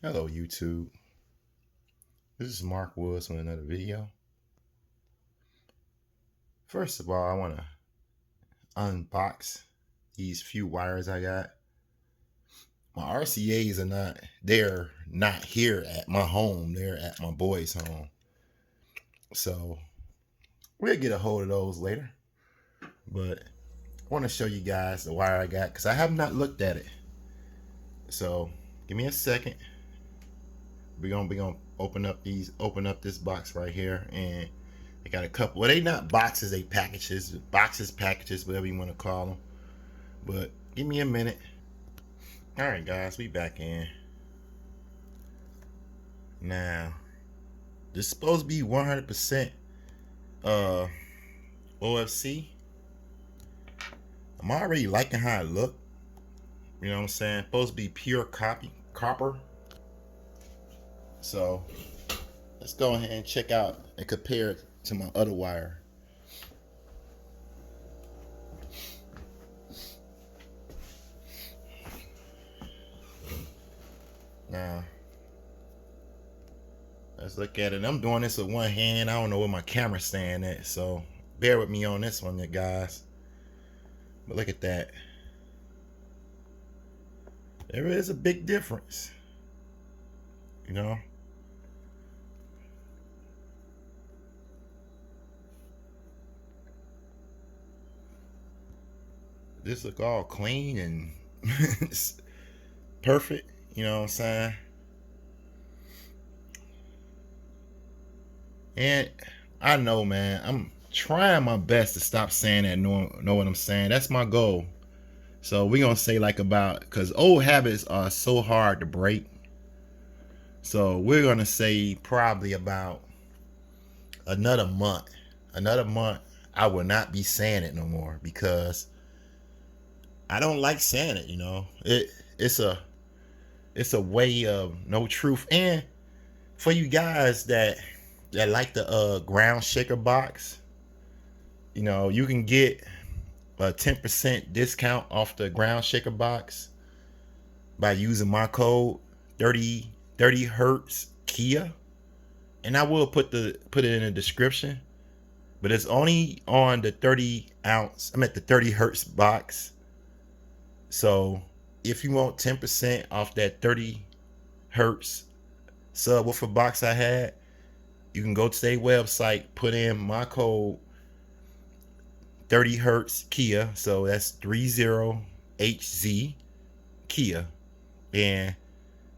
Hello YouTube, this is Mark Woods with another video. First of all, I want to unbox these few wires I got. My RCAs are not here at my home, they're at my boy's home. So we'll get a hold of those later. But I want to show you guys the wire I got because I have not looked at it. So give me a second. We're gonna open up this box right here, and they got a couple. Well, they not boxes, they packages, packages, whatever you want to call them. But give me a minute. All right, guys, we back in. Now, this is supposed to be 100% OFC. I'm already liking how it look. You know what I'm saying? Supposed to be pure copper. So let's go ahead and check out and compare it to my other wire. Now, let's look at it. I'm doing this with one hand. I don't know where my camera's staying at, so bear with me on this one, you guys. But look at that. There is a big difference, you know. This look all clean and it's perfect, you know what I'm saying? And I know, man, I'm trying my best to stop saying that, know what I'm saying? That's my goal. So we're gonna say like about, because old habits are so hard to break. So we're gonna say probably about another month. I will not be saying it no more because I don't like saying it, you know. It's a way of no truth. And for you guys that like the ground shaker box, you know, you can get a 10% discount off the ground shaker box by using my code 30 hertz Kia. And I will put it in the description, but it's only on the 30 hertz box. So if you want 10% off that 30 hertz subwoofer box I had, you can go to their website, put in my code 30 hertz Kia. So that's 30HZ Kia. And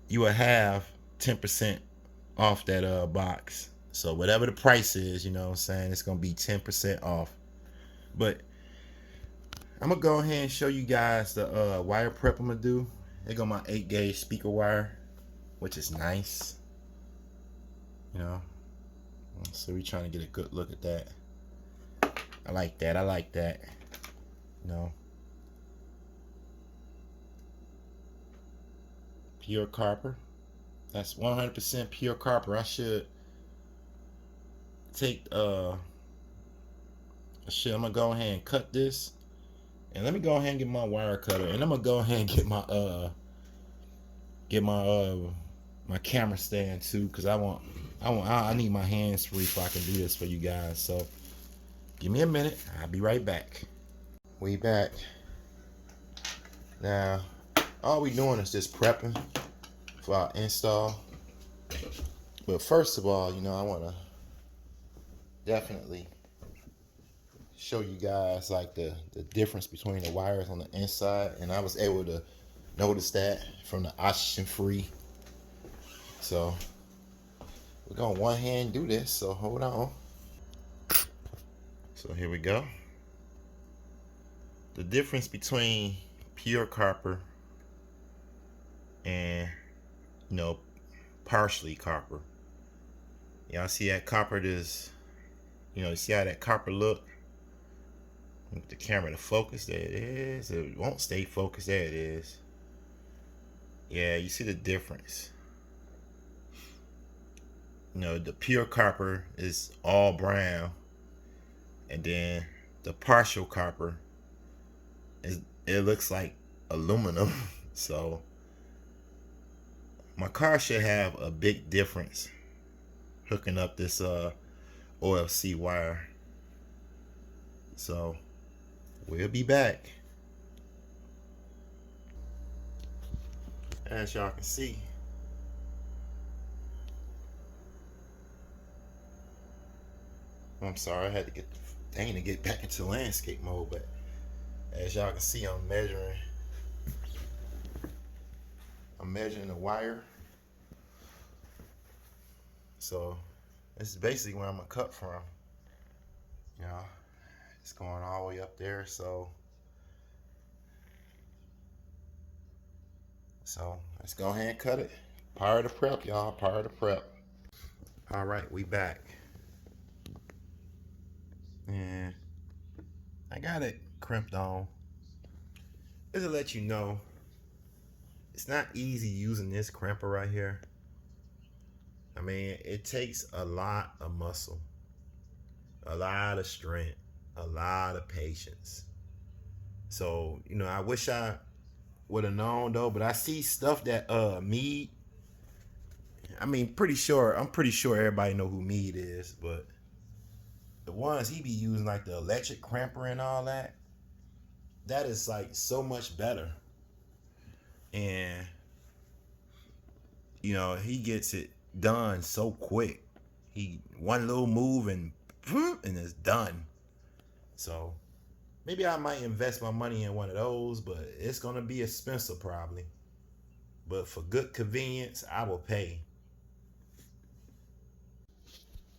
you will have 10% off that box. So whatever the price is, you know what I'm saying, it's gonna be 10% off. But I'm gonna go ahead and show you guys the wire prep I'm gonna do. They got my 8-gauge speaker wire, which is nice, you know. So we're trying to get a good look at that. I like that, you know. Pure copper. That's 100% pure copper. I should take I'm gonna go ahead and cut this, and let me go ahead and get my wire cutter, and I'm gonna go ahead and get my camera stand too, because I need my hands free so I can do this for you guys. So give me a minute, I'll be right back. We back. Now all we doing is just prepping for our install. But first of all, you know, I want to definitely show you guys like the difference between the wires on the inside, and I was able to notice that from the oxygen free. So we're gonna one hand do this, so hold on. So here we go. The difference between pure copper and, you know, partially copper. Y'all see that copper is, you know, you see how that copper look? With the camera to focus, there it is. It won't stay focused, there it is. Yeah, you see the difference. You know, the pure copper is all brown, and then the partial copper it looks like aluminum. So my car should have a big difference hooking up this OFC wire. So we'll be back. As y'all can see, I'm sorry, I had to get the thing to get back into landscape mode, but as y'all can see, I'm measuring the wire. So this is basically where I'm gonna cut from. You know, it's going all the way up there, so let's go ahead and cut it. Part of the prep, y'all, part of the prep. All right, we back. And I got it crimped on. Just to let you know, it's not easy using this crimper right here. I mean, it takes a lot of muscle, a lot of strength, a lot of patience. So, you know, I wish I would have known though, but I see stuff that Mead, I mean, I'm pretty sure everybody know who Mead is, but the ones he be using, like the electric crimper and all that, that is like so much better. And you know, he gets it done so quick. He one little move and it's done. So maybe I might invest my money in one of those, but it's gonna be expensive probably. But for good convenience, I will pay.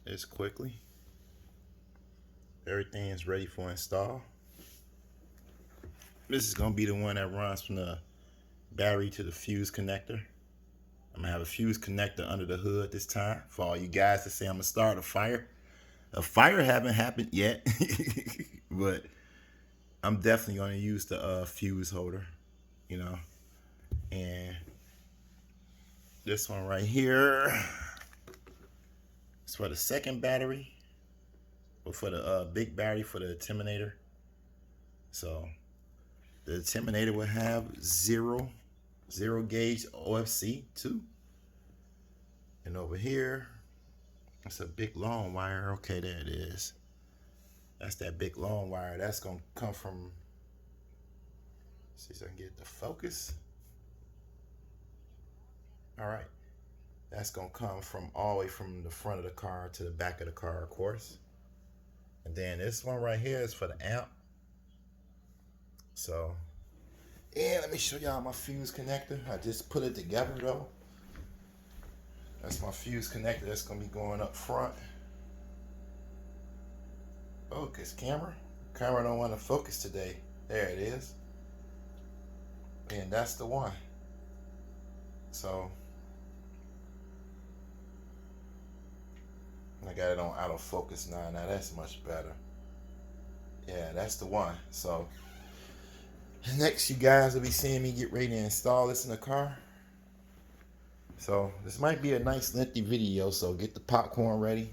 This quickly. Everything is ready for install. This is gonna be the one that runs from the battery to the fuse connector. I'm gonna have a fuse connector under the hood this time for all you guys that say I'm gonna start a fire. A fire haven't happened yet, but I'm definitely gonna use the fuse holder, you know. And this one right here is for the second battery, or for the big battery for the Terminator. So the Terminator will have zero gauge OFC too. And over here, it's a big long wire. Okay, there it is. That's that big long wire. That's gonna come from, see if I can get the focus. All right. That's gonna come from all the way from the front of the car to the back of the car, of course. And then this one right here is for the amp. So, yeah, let me show y'all my fuse connector. I just put it together though. That's my fuse connector. That's gonna be going up front. Focus, camera. Camera don't want to focus today. There it is. And that's the one. So I got it on autofocus now. Now that's much better. Yeah, that's the one. So next, you guys will be seeing me get ready to install this in the car. So this might be a nice lengthy video, so get the popcorn ready.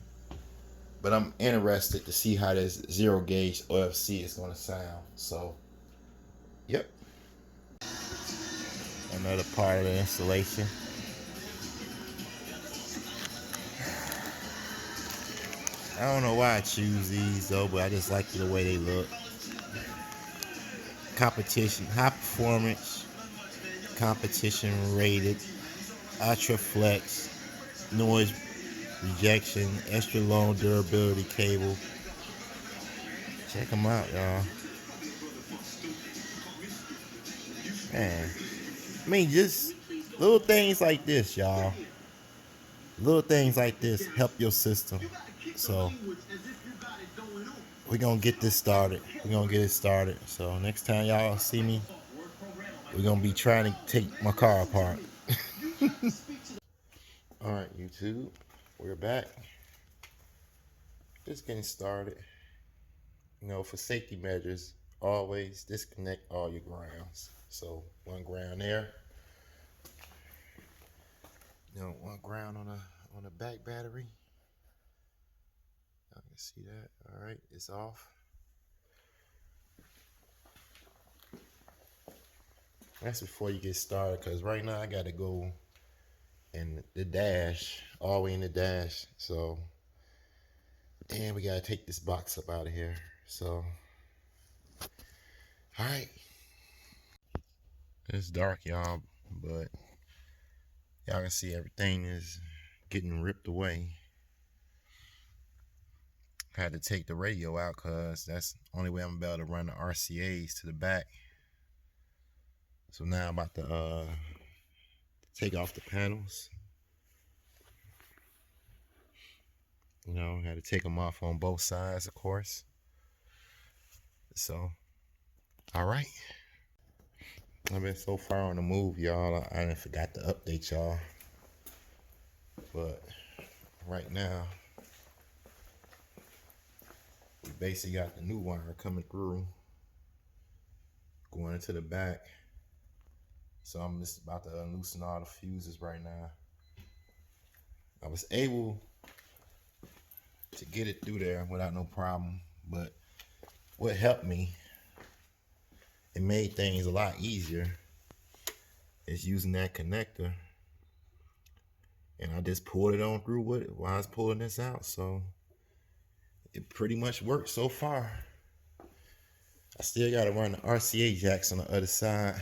But I'm interested to see how this zero gauge OFC is going to sound. So, yep. Another part of the installation. I don't know why I choose these though, but I just like the way they look. Competition, high performance, competition rated, ultra flex, noise rejection, extra long durability cable. Check them out, y'all. Man, I mean, just little things like this, y'all. Little things like this help your system. So we're gonna get this started. We're gonna get it started. So next time y'all see me, we're gonna be trying to take my car apart. All right, YouTube, we're back. Just getting started. You know, for safety measures, always disconnect all your grounds. So one ground there. You know, one ground on the back battery. Y'all can see that. All right, it's off. That's before you get started, because right now I got to go the dash, all the way in the dash. So, damn, we gotta take this box up out of here. So, all right. It's dark, y'all, but y'all can see everything is getting ripped away. I had to take the radio out because that's the only way I'm about to run the RCAs to the back. So now I'm about to take off the panels. You know, I had to take them off on both sides, of course. So, all right. I've been so far on the move, y'all. I done forgot to update y'all. But right now, we basically got the new wire coming through, going into the back. So I'm just about to loosen all the fuses right now. I was able to get it through there without no problem, but what helped me, it made things a lot easier, is using that connector. And I just pulled it on through with it while I was pulling this out. So it pretty much worked so far. I still got to run the RCA jacks on the other side.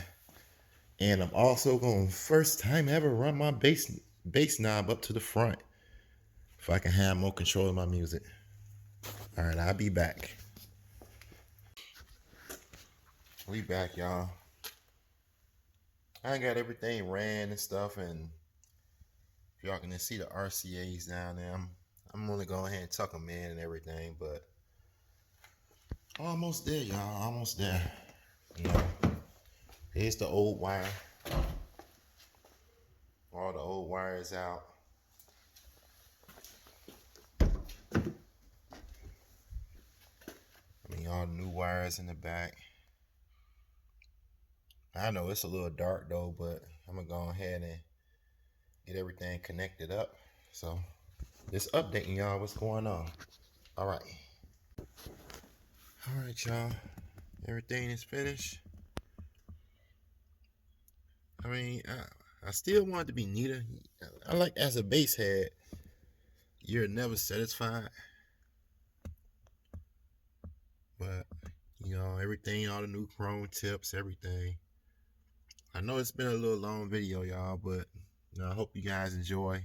And I'm also going to first time ever run my bass knob up to the front if I can have more control of my music. All right, I'll be back. We back, y'all. I got everything ran and stuff, and y'all can see the RCAs down there. I'm gonna go ahead and tuck them in and everything, but almost there, y'all. Almost there. You know, here's the old wire. All the old wires out. I mean, all the new wires in the back. I know it's a little dark though, but I'm gonna go ahead and get everything connected up. So just updating y'all what's going on. All right, y'all. Everything is finished. I mean, I still want it to be neater. I like, as a bass head, you're never satisfied. But you know, everything, all the new chrome tips, everything. I know it's been a little long video, y'all, but you know, I hope you guys enjoy.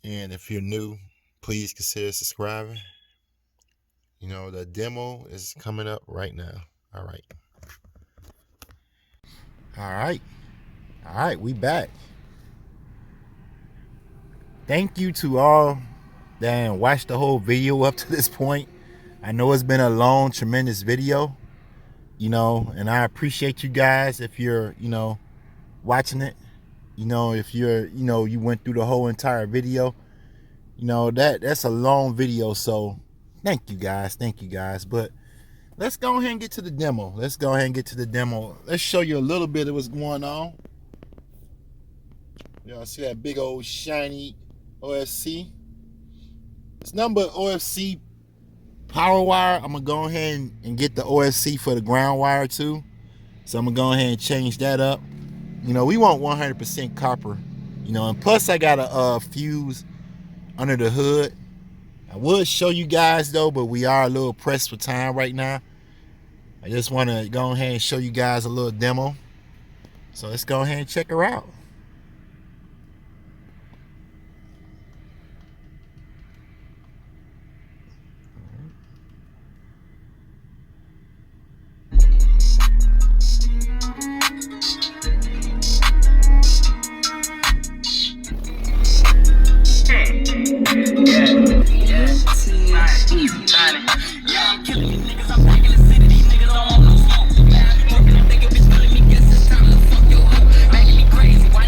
And if you're new, please consider subscribing. You know, the demo is coming up right now. All right, we back. Thank you to all that watched the whole video up to this point. I know it's been a long, tremendous video. You know, and I appreciate you guys if you're, you know, watching it. You know, if you're, you know, you went through the whole entire video. You know, that's a long video, so thank you guys. But let's go ahead and get to the demo. Let's show you a little bit of what's going on. Y'all see that big old shiny OFC? It's nothing but OFC power wire. I'm gonna go ahead and get the OFC for the ground wire too. So I'm gonna go ahead and change that up. You know, we want 100% copper. You know, and plus I got a fuse under the hood. I would show you guys though, but we are a little pressed for time right now. I just want to go ahead and show you guys a little demo. So let's go ahead and check her out. Making me crazy. Why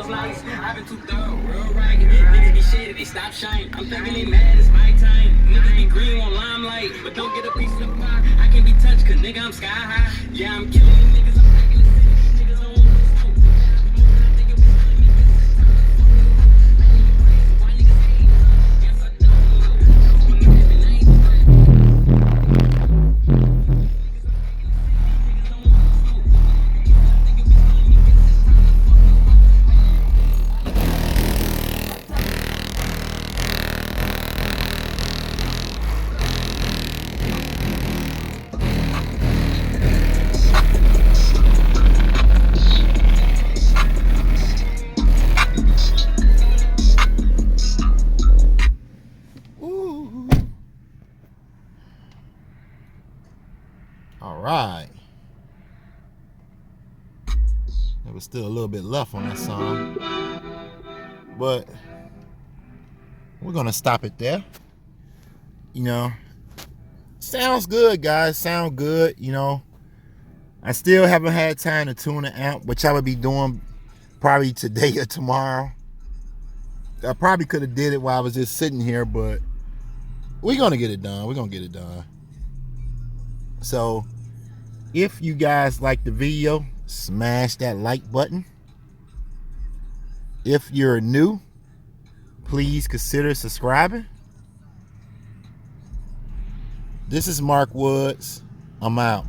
nice. I've been too thorough, real ragged. Niggas be shady, they stop shining. I'm thinking they mad, it's my time. Niggas be green on limelight, but don't get a piece of the pie. I can't be touched, cause nigga, I'm sky high. Yeah, I'm killing these niggas, I'm back in the city. These niggas don't want to smoke. I think it was funny, guess it's time to fuck you up. Man, you crazy, why niggas hate? Guess I don't know. When I'm rapping, I ain't Ooh. All right. There was still a little bit left on that song, but we're gonna stop it there. You know, sounds good, guys. Sound good. You know, I still haven't had time to tune the amp, which I would be doing probably today or tomorrow. I probably could have did it while I was just sitting here, but we're gonna get it done. We're gonna get it done. So if you guys like the video, smash that like button. If you're new, please consider subscribing. This is Mark Woods. I'm out.